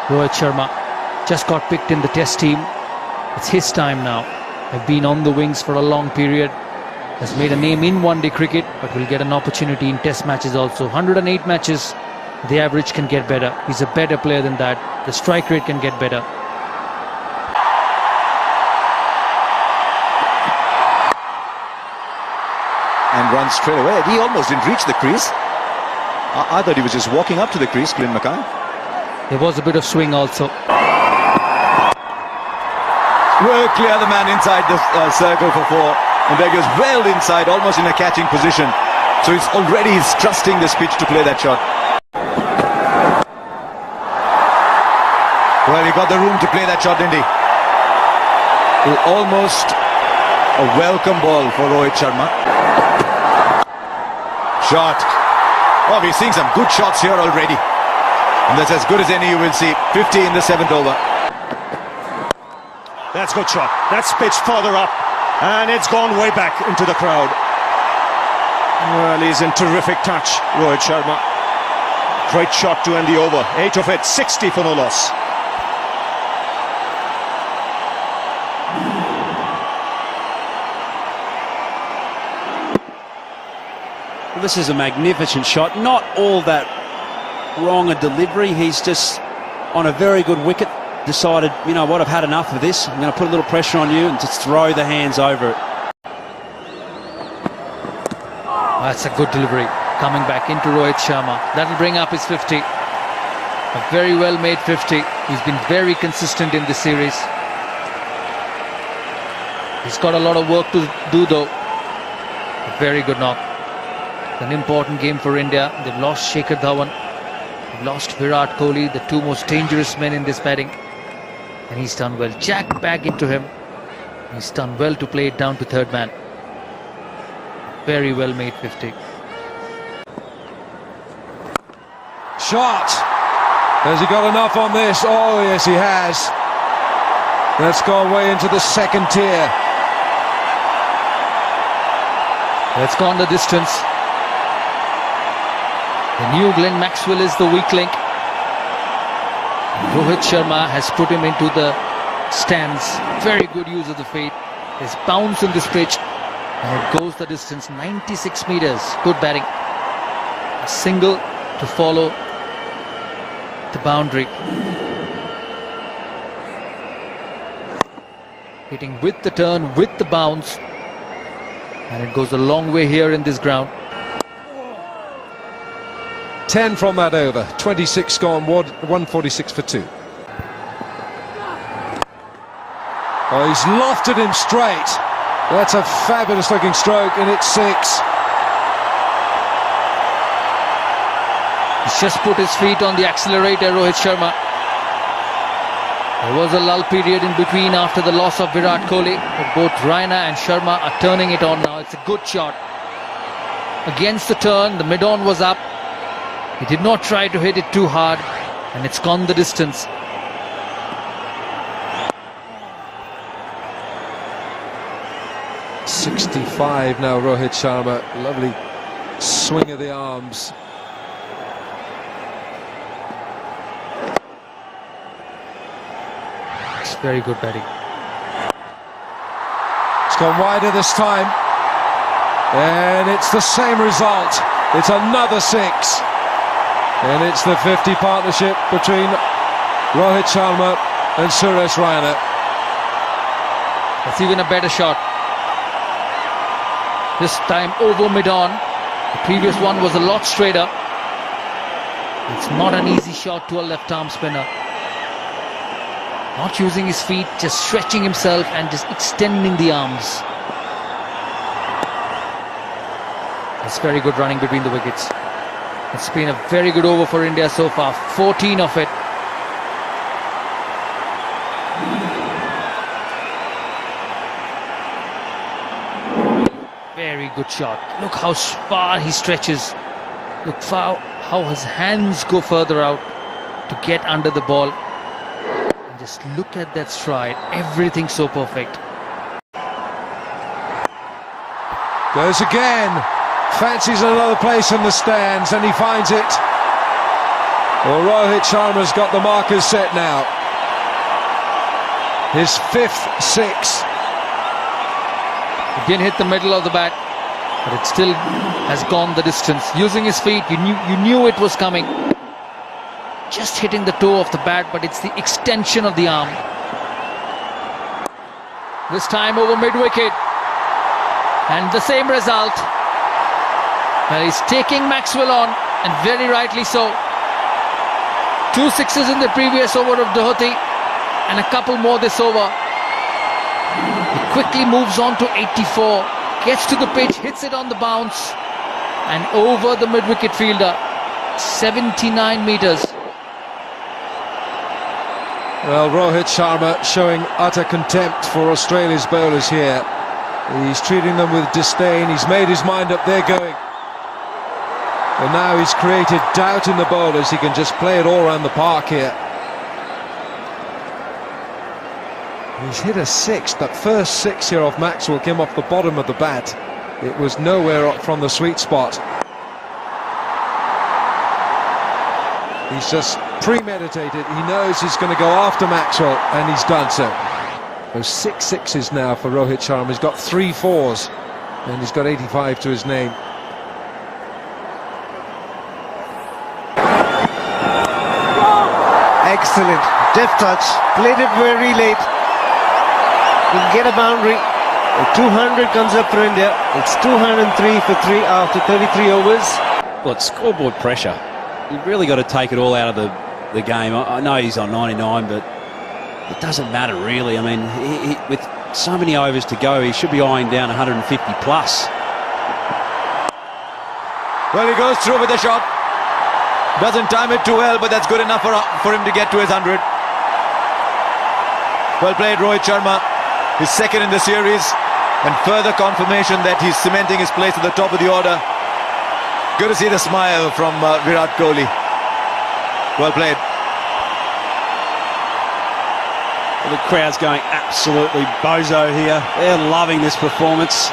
Rohit Sharma just got picked in the test team. It's his time now. I've been on the wings for a long period. Has made a name in one-day cricket, but will get an opportunity in test matches also. 108 matches, the average can get better. He's a better player than that. The strike rate can get better. And runs straight away. He almost didn't reach the crease. I thought he was just walking up to the crease, Glyn Mackay. There was a bit of swing also. Well clear the man inside the circle for 4. And there goes well inside, almost in a catching position. So he's trusting this pitch to play that shot. Well, he got the room to play that shot, didn't he? Almost a welcome ball for Rohit Sharma. Shot. Oh, we're seeing some good shots here already. And that's as good as any you will see. 50 in the 7th over. That's a good shot. That's pitched further up. And it's gone way back into the crowd. Well, he's in terrific touch, Rohit Sharma. Great shot to end the over. 8 of it, 60 for no loss. Well, this is a magnificent shot. Not all that wrong a delivery. He's just on a very good wicket. Decided, you know what, I've had enough of this. I'm going to put a little pressure on you and just throw the hands over it. That's a good delivery. Coming back into Rohit Sharma. That'll bring up his 50. A very well made 50. He's been very consistent in this series. He's got a lot of work to do though. A very good knock. An important game for India. They've lost Shikhar Dhawan. They've lost Virat Kohli, the 2 most dangerous men in this batting. And he's done well. Jack back into him. He's done well to play it down to 3rd man. Very well made 50. Shot. Has he got enough on this? Oh yes, he has. Let's go away into the 2nd tier. It's gone the distance. The new Glenn Maxwell is the weak link. Rohit Sharma has put him into the stands. Very good use of the feet. There's bounce in this pitch. And it goes the distance, 96 meters. Good batting. A single to follow the boundary. Hitting with the turn, with the bounce. And it goes a long way here in this ground. 10 from that over. 26 gone, 146 for 2. Oh, he's lofted him straight. That's a fabulous looking stroke, and it's 6. He's just put his feet on the accelerator, Rohit Sharma. There was a lull period in between after the loss of Virat Kohli, but both Raina and Sharma are turning it on now. It's a good shot. Against the turn, the mid-on was up. He did not try to hit it too hard, and it's gone the distance. .65 now, Rohit Sharma. Lovely swing of the arms. It's very good batting. It's gone wider this time, and it's the same result. It's another 6. And it's the 50 partnership between Rohit Sharma and Suresh Raina. That's even a better shot. This time over mid-on. The previous one was a lot straighter. It's not an easy shot to a left-arm spinner. Not using his feet, just stretching himself and just extending the arms. It's very good running between the wickets. It's been a very good over for India so far. 14 of it. Very good shot. Look how far he stretches. Look how his hands go further out to get under the ball. And just look at that stride. Everything so perfect. Goes again. Fancies another place in the stands, and he finds it. Well, Rohit Sharma's got the markers set now. His 5th six. It didn't hit the middle of the bat, but it still has gone the distance. Using his feet, you knew it was coming. Just hitting the toe of the bat, but it's the extension of the arm. This time over mid-wicket. And the same result. Well, he's taking Maxwell on, and very rightly so. 2 sixes in the previous over of Doherty, and a couple more this over. He quickly moves on to 84, gets to the pitch, hits it on the bounce, and over the mid-wicket fielder. 79 metres. Well, Rohit Sharma showing utter contempt for Australia's bowlers here. He's treating them with disdain. He's made his mind up, they're going. And now he's created doubt in the bowlers. He can just play it all around the park here. He's hit a 6. That first 6 here off Maxwell came off the bottom of the bat. It was nowhere up from the sweet spot. He's just premeditated. He knows he's going to go after Maxwell, and he's done so. There's 6 sixes now for Rohit Sharma. He's got 3 4s, and he's got 85 to his name. Excellent, deft touch, played it very late. He'll get a boundary. 200 comes up for India. It's 203 for 3 after 33 overs. Well, it's scoreboard pressure. You've really got to take it all out of the game. I know he's on 99, but it doesn't matter really. I mean, with so many overs to go, he should be eyeing down 150 plus. Well, he goes through with the shot. Doesn't time it too well, but that's good enough for him to get to his 100. Well played, Rohit Sharma. His 2nd in the series, and further confirmation that he's cementing his place at the top of the order. Good to see the smile from Virat Kohli. Well played. Well, the crowd's going absolutely bozo here. They're loving this performance,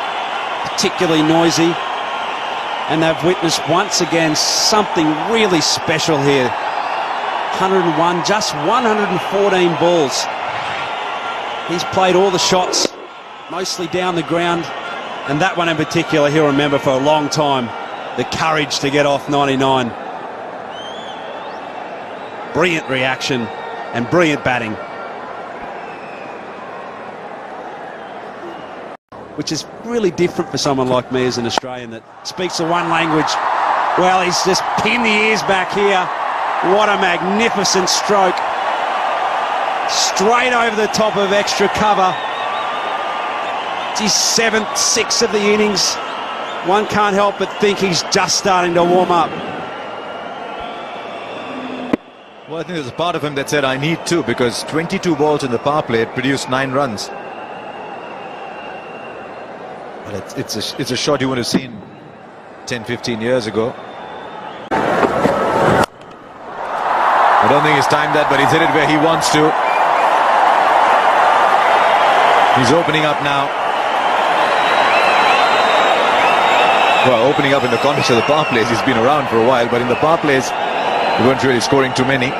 particularly noisy. And they've witnessed once again something really special here. 101, just 114 balls. He's played all the shots, mostly down the ground. And that one in particular, he'll remember for a long time. The courage to get off 99. Brilliant reaction and brilliant batting. Which is really different for someone like me as an Australian that speaks the one language. Well, he's just pinned the ears back here. What a magnificent stroke. Straight over the top of extra cover. It's his 7th 6 of the innings. One can't help but think he's just starting to warm up. Well, I think there's a part of him that said, I need to, because 22 balls in the power play produced 9 runs. But it's a shot you would have seen 10-15 years ago. I don't think he's timed that, but he's hit it where he wants to. He's opening up now. Well, opening up in the context of the power plays, he's been around for a while, but in the power plays, he weren't really scoring too many.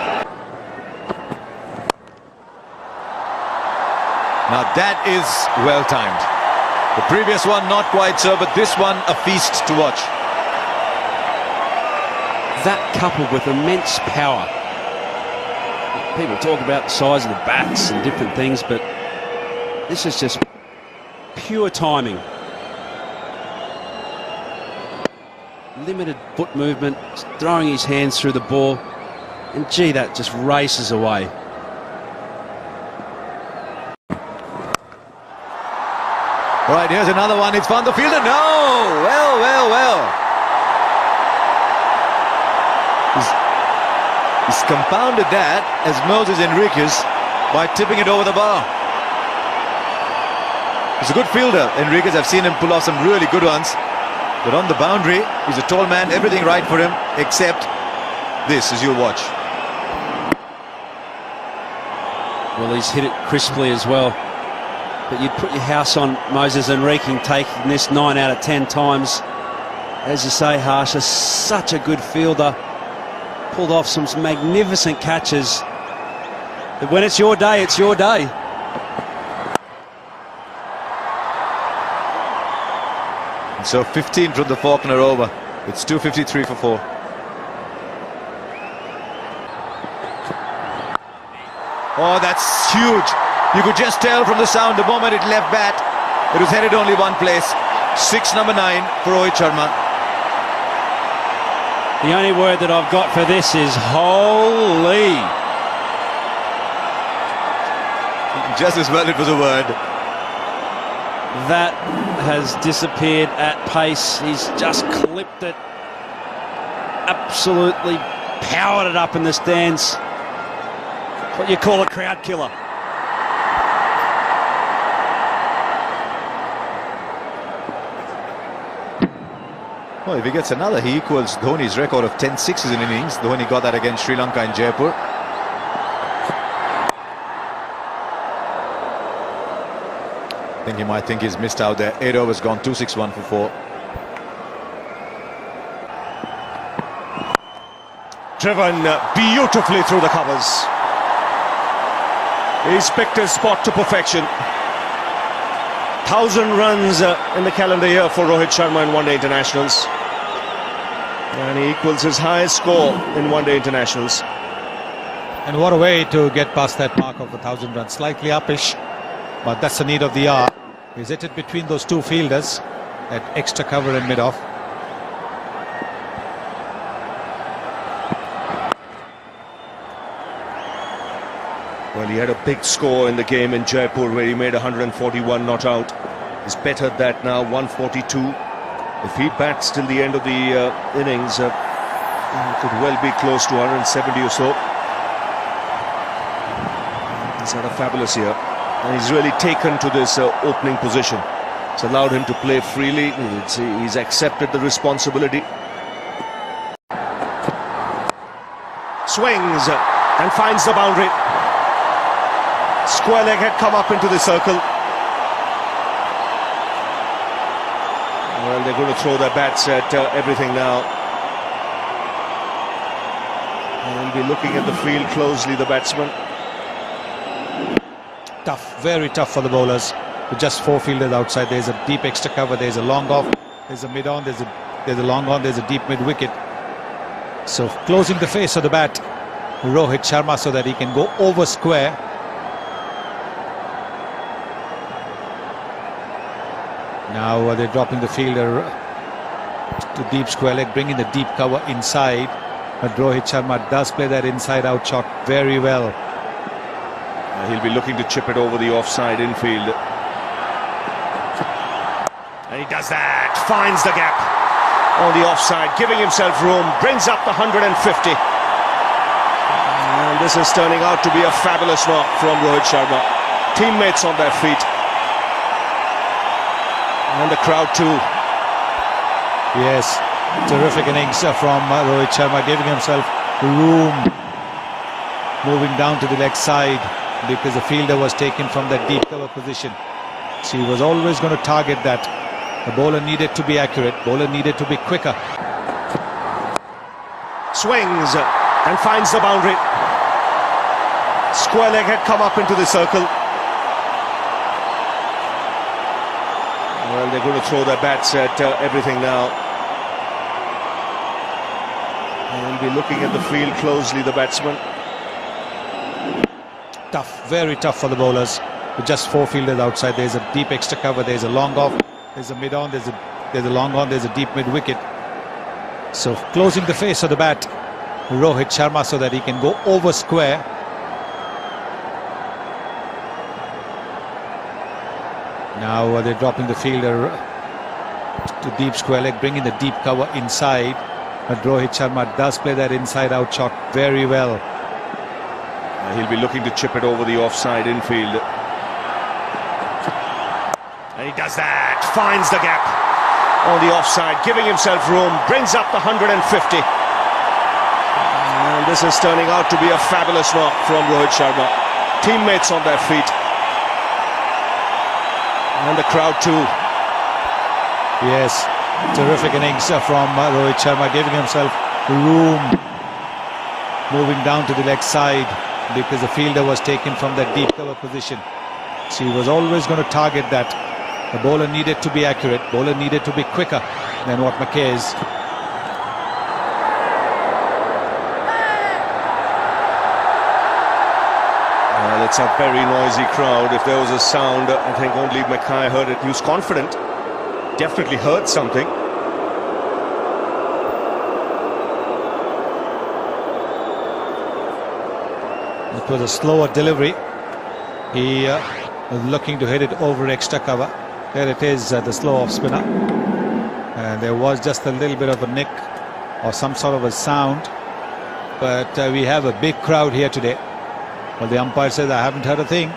Now that is well timed. The previous one not quite so, but this one a feast to watch. That coupled with immense power. People talk about the size of the bats and different things, but this is just pure timing. Limited foot movement, throwing his hands through the ball, and gee, that just races away. All right, here's another one. It's found the fielder. No! Well. He's compounded that as Moses Enriquez by tipping it over the bar. He's a good fielder, Enriquez. I've seen him pull off some really good ones. But on the boundary, he's a tall man, everything right for him, except this, as you'll watch. Well, he's hit it crisply as well. But you'd put your house on Moses Enriquez taking this 9 out of 10 times. As you say, Harsha, such a good fielder. pulled off some magnificent catches. But when it's your day, it's your day. So 15 from the Faulkner over. It's 2:53 for 4. Oh, that's huge. You could just tell from the sound the moment it left bat, it was headed only one place. 6 number 9 for Rohit Sharma. The only word that I've got for this is holy. Just as well it was a word. That has disappeared at pace. He's just clipped it. Absolutely powered it up in the stands. What you call a crowd killer. Well, if he gets another, he equals Dhoni's record of 10 sixes in innings. Dhoni got that against Sri Lanka in Jaipur. I think he might think he's missed out there. 8 overs gone, 2-6-1 for 4. Driven beautifully through the covers. He's picked his spot to perfection. 1,000 runs in the calendar year for Rohit Sharma in one-day internationals. And he equals his highest score in one-day internationals. And what a way to get past that mark of 1,000 runs. Slightly uppish, but that's the need of the hour. He's hit it between those two fielders at extra cover and mid-off. Well, he had a big score in the game in Jaipur where he made 141 not out. He's bettered that now, 142. If he bats till the end of the innings, he could well be close to 170 or so. He's had a fabulous year. And he's really taken to this opening position. It's allowed him to play freely. He's accepted the responsibility. Swings and finds the boundary. Square leg had come up into the circle. Well, they're going to throw their bats at everything now. And he'll be looking at the field closely, the batsman. Tough, very tough for the bowlers. With just 4 fielders outside, there's a deep extra cover, there's a long off, there's a mid-on, there's a long on, there's a deep mid-wicket. So closing the face of the bat, Rohit Sharma, so that he can go over square. Now they're dropping the fielder to deep square leg, bringing the deep cover inside. But Rohit Sharma does play that inside-out shot very well. He'll be looking to chip it over the offside infield. And he does that, finds the gap on the offside, giving himself room, brings up the 150. And this is turning out to be a fabulous knock from Rohit Sharma. Teammates on their feet. And the crowd too. Yes, terrific innings from Rohit Sharma, giving himself room, moving down to the leg side, because the fielder was taken from that deep cover position. So he was always going to target that. The bowler needed to be accurate, bowler needed to be quicker. Swings and finds the boundary. Square leg had come up into the circle. Well, they're going to throw their bats at everything now. And be looking at the field closely, the batsman. Tough, very tough for the bowlers. With just 4 fielders outside, there's a deep extra cover, there's a long off, there's a mid-on, there's a long on, there's a deep mid-wicket. So closing the face of the bat, Rohit Sharma, so that he can go over square. Now they're dropping the fielder to deep square leg, bringing the deep cover inside. But Rohit Sharma does play that inside-out shot very well. He'll be looking to chip it over the offside infield. And he does that, finds the gap on the offside, giving himself room, brings up the 150. And this is turning out to be a fabulous knock from Rohit Sharma. Teammates on their feet. And the crowd too. Yes, terrific innings from Rohit Sharma, giving himself room, moving down to the leg side because the fielder was taken from that deep cover position. So he was always going to target that. The bowler needed to be accurate. Bowler needed to be quicker than what McKay is. Well, it's a very noisy crowd. If there was a sound, I think only Mackay heard it. He was confident. Definitely heard something. It was a slower delivery. He was looking to hit it over extra cover. There it is, the slow off spinner. And there was just a little bit of a nick or some sort of a sound. But we have a big crowd here today. Well, the umpire says, I haven't heard a thing.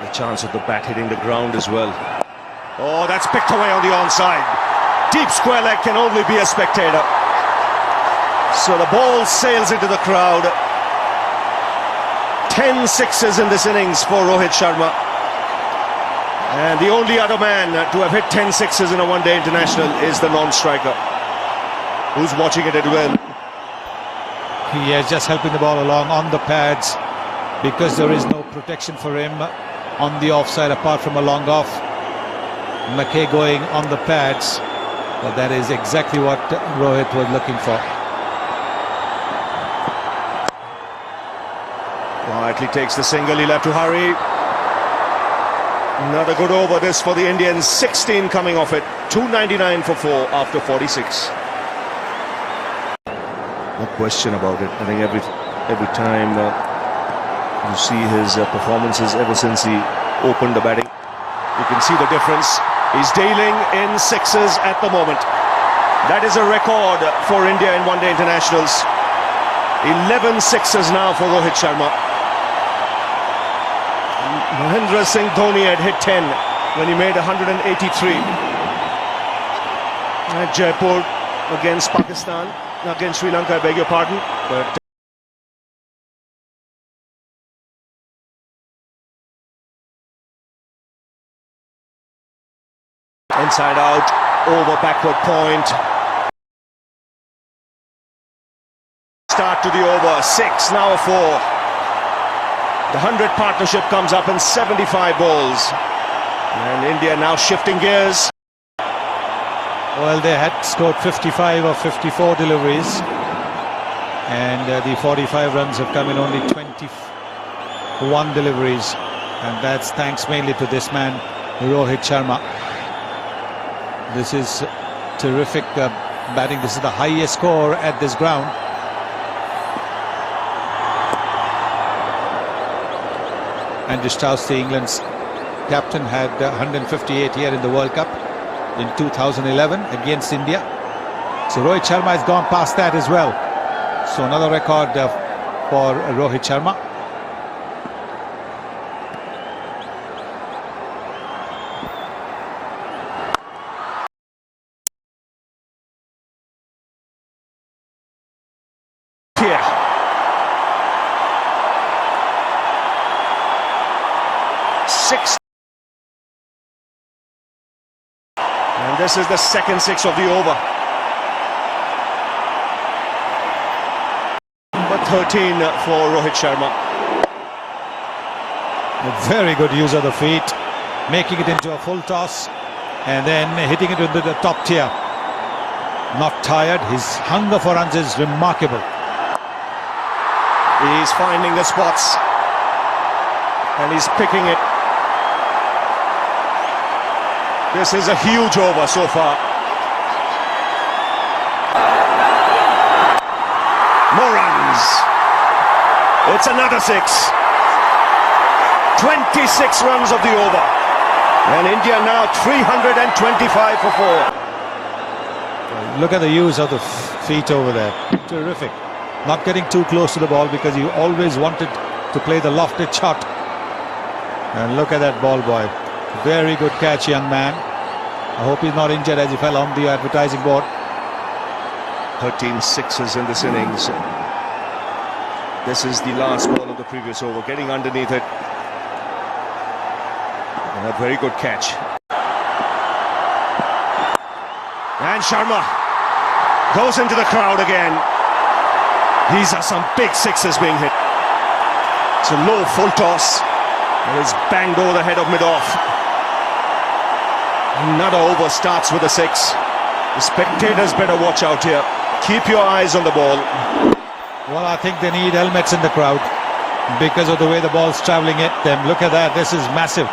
The chance of the bat hitting the ground as well. Oh, that's picked away on the onside. Deep square leg can only be a spectator. So the ball sails into the crowd. 10 sixes in this innings for Rohit Sharma. And the only other man to have hit 10 sixes in a one-day international is the non-striker, who's watching it at well. He is just helping the ball along on the pads because there is no protection for him on the offside apart from a long off. McKay going on the pads. But that is exactly what Rohit was looking for. Quietly takes the single, he'll have to hurry. Another good over this for the Indians, 16 coming off it, 299 for 4 after 46. No question about it. I think every time you see his performances ever since he opened the batting, you can see the difference. He's dealing in sixes at the moment. That is a record for India in one-day internationals. 11 sixes now for Rohit Sharma. Mahendra Singh Dhoni had hit 10 when he made 183 at Jaipur against Pakistan, against Sri Lanka, I beg your pardon. But inside out, over backward point. Start to the over, 6, now a 4. The 100 partnership comes up in 75 balls. And India now shifting gears. Well, they had scored 55 or 54 deliveries. And the 45 runs have come in only 21 deliveries. And that's thanks mainly to this man, Rohit Sharma. This is terrific batting. This is the highest score at this ground. Andrew Strauss, the England's captain, had 158 here in the World Cup in 2011 against India. So Rohit Sharma has gone past that as well. So another record for Rohit Sharma. Here. Six. And this is the second 6 of the over. But 13 for Rohit Sharma. A very good use of the feet, making it into a full toss and then hitting it into the top tier. Not tired. His hunger for runs is remarkable. He's finding the spots and he's picking it. This is a huge over so far. More runs. It's another 6. 26 runs of the over. And India now 325 for 4. Look at the use of the feet over there. Terrific. Not getting too close to the ball because you always wanted to play the lofted shot. And look at that ball boy. Very good catch, young man. I hope he's not injured as he fell on the advertising board. 13 sixes in this innings. This is the last ball of the previous over. Getting underneath it. And a very good catch. And Sharma Goes into the crowd again. These are some big sixes being hit. It's a low full toss. It is banged over the head of mid-off. Another over starts with a six. The spectators better watch out here. Keep your eyes on the ball. Well, I think they need helmets in the crowd because of the way the ball's travelling at them. Look at that. This is massive.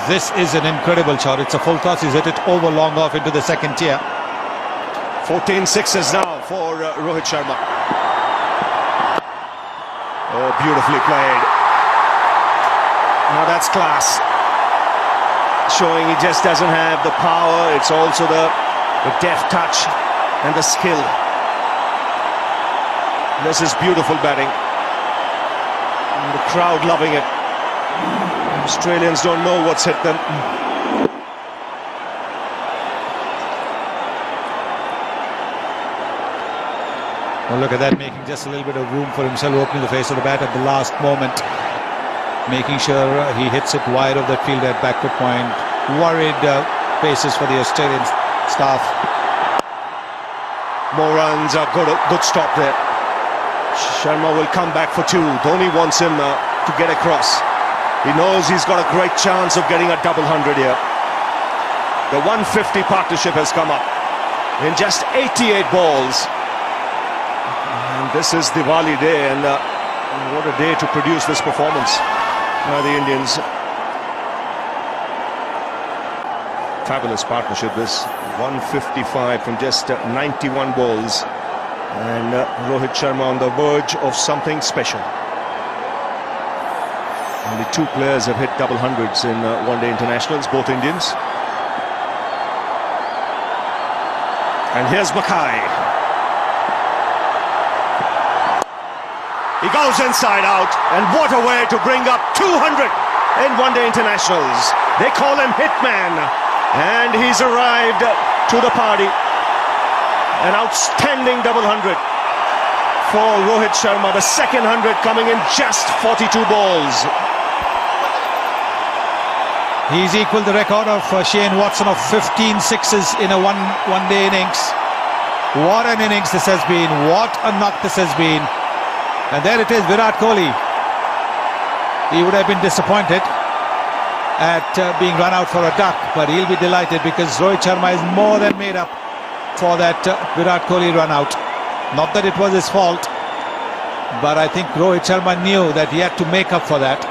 This is an incredible shot. It's a full toss. He's hit it over long off into the second tier. 14 sixes now for Rohit Sharma. Oh, beautifully played. Now that's class. Showing he just doesn't have the power. It's also the deft touch and the skill. This is beautiful batting. And the crowd loving it. Australians don't know what's hit them. Well, look at that, making just a little bit of room for himself, opening the face of the bat at the last moment. Making sure he hits it wide of that field at backward point. Worried paces for the Australian staff. More runs, a good stop there. Sharma will come back for two. Dhoni wants him to get across. He knows he's got a great chance of getting a double hundred here. The 150 partnership has come up in just 88 balls. And this is Diwali day, and what a day to produce this performance by the Indians. Fabulous partnership, this 155 from just 91 balls. And Rohit Sharma on the verge of something special. Only two players have hit double hundreds in one-day internationals, both Indians. And here's Mackay. He goes inside out, and what a way to bring up 200 in one-day internationals. They call him Hitman, and he's arrived to the party. An outstanding double hundred for Rohit Sharma, the second 100 coming in just 42 balls. He's equalled the record of Shane Watson of 15 sixes in a one-day innings. What an innings this has been. What a knock this has been. And there it is, Virat Kohli. He would have been disappointed at being run out for a duck, but he'll be delighted because Rohit Sharma is more than made up for that Virat Kohli run out. Not that it was his fault, but I think Rohit Sharma knew that he had to make up for that.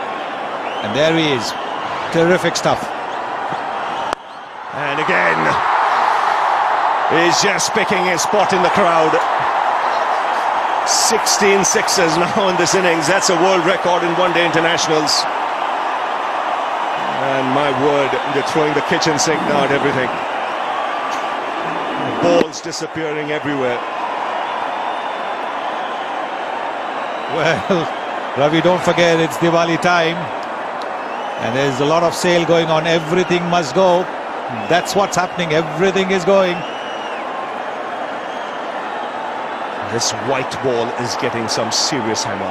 And there he is. Terrific stuff. And again, he's just picking his spot in the crowd. 16 sixes now in this innings. That's a world record in one-day internationals. And my word, they're throwing the kitchen sink now at everything. Balls disappearing everywhere. Well, Ravi, don't forget it's Diwali time. And there's a lot of sale going on. Everything must go. That's what's happening. Everything is going. This white ball is getting some serious hammer.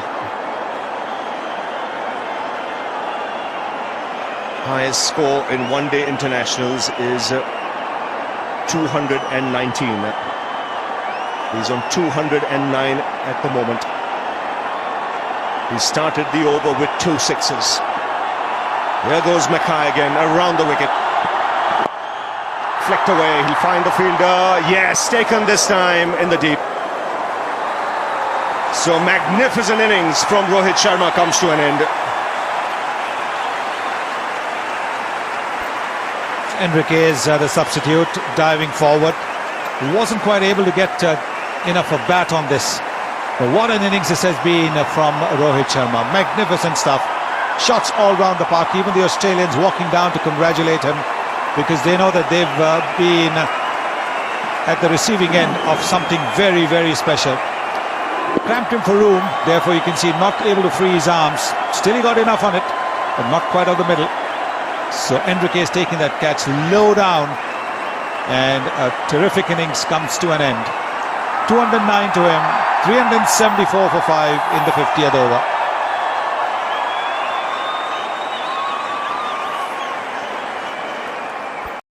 Highest score in one-day internationals is 219. He's on 209 at the moment. He started the over with 2 sixes. There goes Mackay again, around the wicket. Flicked away, he'll find the fielder. Yes, taken this time in the deep. So magnificent innings from Rohit Sharma comes to an end. Enriquez, the substitute, diving forward. He wasn't quite able to get enough of bat on this. But what an innings this has been from Rohit Sharma. Magnificent stuff. Shots all round the park. Even the Australians walking down to congratulate him because they know that they've been at the receiving end of something very, very special. Cramped him for room, therefore you can see not able to free his arms. Still he got enough on it, but not quite out the middle. So Enriquez taking that catch low down, and a terrific innings comes to an end. 209 to him, 374 for 5 in the 50th over.